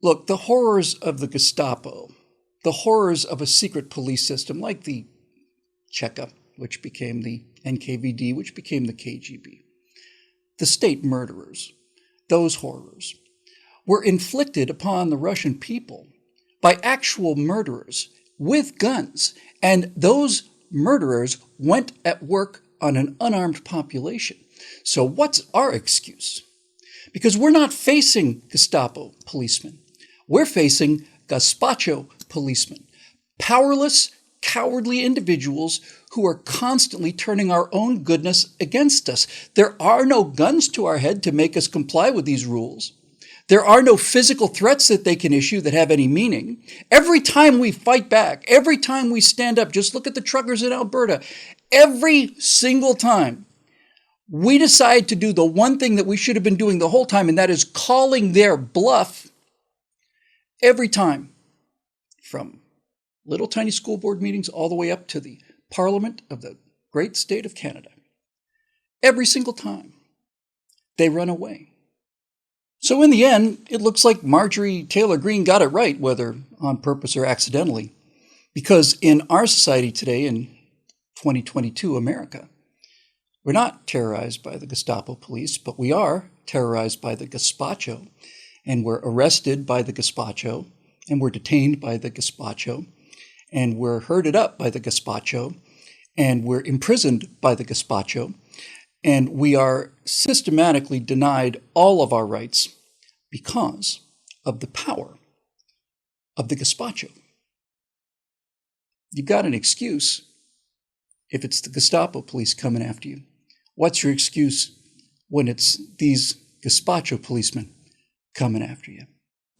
Look, the horrors of the Gestapo, the horrors of a secret police system like the Cheka, which became the NKVD, which became the KGB, the state murderers, those horrors, were inflicted upon the Russian people by actual murderers with guns. And those murderers went at work on an unarmed population. So what's our excuse? Because we're not facing Gestapo policemen. We're facing Gazpacho policemen, powerless, cowardly individuals who are constantly turning our own goodness against us. There are no guns to our head to make us comply with these rules. There are no physical threats that they can issue that have any meaning. Every time we fight back, every time we stand up, just look at the truckers in Alberta, every single time we decide to do the one thing that we should have been doing the whole time, and that is calling their bluff. Every time, from little tiny school board meetings all the way up to the Parliament of the great state of Canada, every single time, they run away. So in the end, it looks like Marjorie Taylor Greene got it right, whether on purpose or accidentally, because in our society today, in 2022 America, we're not terrorized by the Gestapo police, but we are terrorized by the Gazpacho, and we're arrested by the Gazpacho, and we're detained by the Gazpacho, and we're herded up by the Gazpacho, and we're imprisoned by the Gazpacho, and we are systematically denied all of our rights because of the power of the Gazpacho. You've got an excuse if it's the Gestapo police coming after you. What's your excuse when it's these Gazpacho policemen coming after you?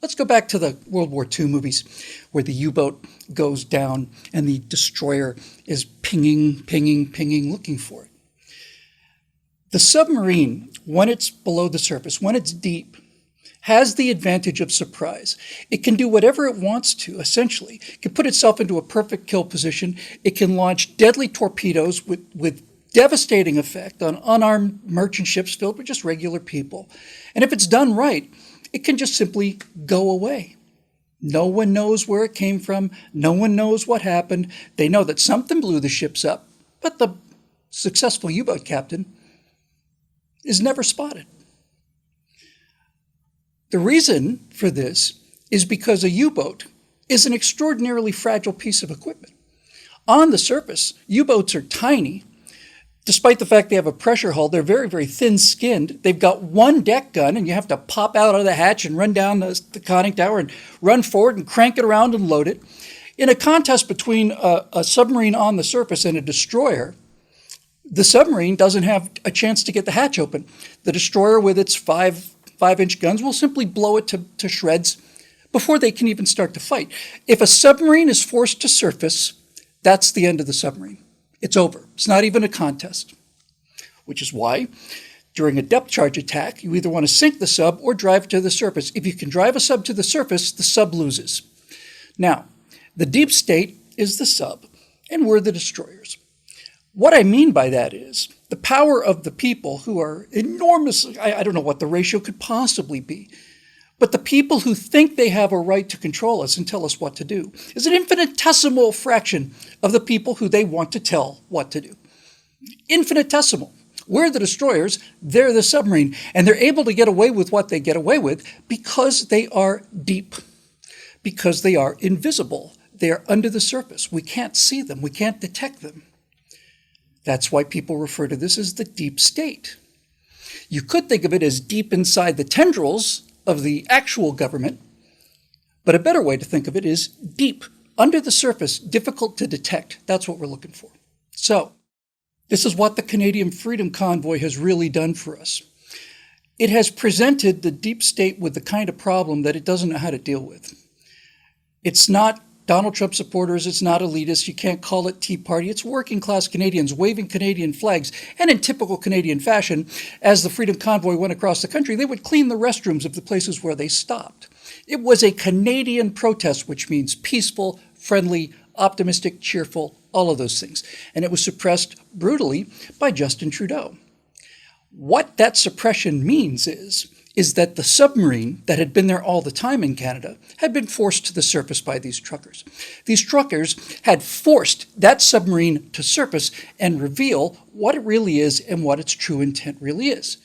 Let's go back to the World War II movies where the U-boat goes down and the destroyer is pinging, looking for it. The submarine, when it's below the surface, when it's deep, has the advantage of surprise. It can do whatever it wants to, essentially. It can put itself into a perfect kill position. It can launch deadly torpedoes with devastating effect on unarmed merchant ships filled with just regular people. And if it's done right, it can just simply go away. No one knows where it came from. No one knows what happened. They know that something blew the ships up, but the successful U-boat captain is never spotted. The reason for this is because a U-boat is an extraordinarily fragile piece of equipment. On the surface, U-boats are tiny. Despite the fact they have a pressure hull, they're very, very thin-skinned. They've got one deck gun, and you have to pop out of the hatch and run down the conning tower and run forward and crank it around and load it. In a contest between a submarine on the surface and a destroyer, the submarine doesn't have a chance to get the hatch open. The destroyer with its five-inch guns will simply blow it to shreds before they can even start to fight. If a submarine is forced to surface, that's the end of the submarine. It's over. It's not even a contest, which is why during a depth charge attack, you either want to sink the sub or drive to the surface. If you can drive a sub to the surface, the sub loses. Now, the deep state is the sub, and we're the destroyers. What I mean by that is the power of the people who are enormous. I don't know what the ratio could possibly be, but the people who think they have a right to control us and tell us what to do is an infinitesimal fraction of the people who they want to tell what to do. Infinitesimal. We're the destroyers, they're the submarine, and they're able to get away with what they get away with because they are deep, because they are invisible. They are under the surface. We can't see them. We can't detect them. That's why people refer to this as the deep state. You could think of it as deep inside the tendrils of the actual government, but a better way to think of it is deep, under the surface, difficult to detect. That's what we're looking for. So, this is what the Canadian Freedom Convoy has really done for us. It has presented the deep state with the kind of problem that it doesn't know how to deal with. It's not Donald Trump supporters, it's not elitists, you can't call it Tea Party, it's working class Canadians waving Canadian flags, and in typical Canadian fashion, as the Freedom Convoy went across the country, they would clean the restrooms of the places where they stopped. It was a Canadian protest, which means peaceful, friendly, optimistic, cheerful, all of those things. And it was suppressed brutally by Justin Trudeau. What that suppression means is is that the submarine that had been there all the time in Canada had been forced to the surface by these truckers. These truckers had forced that submarine to surface and reveal what it really is and what its true intent really is.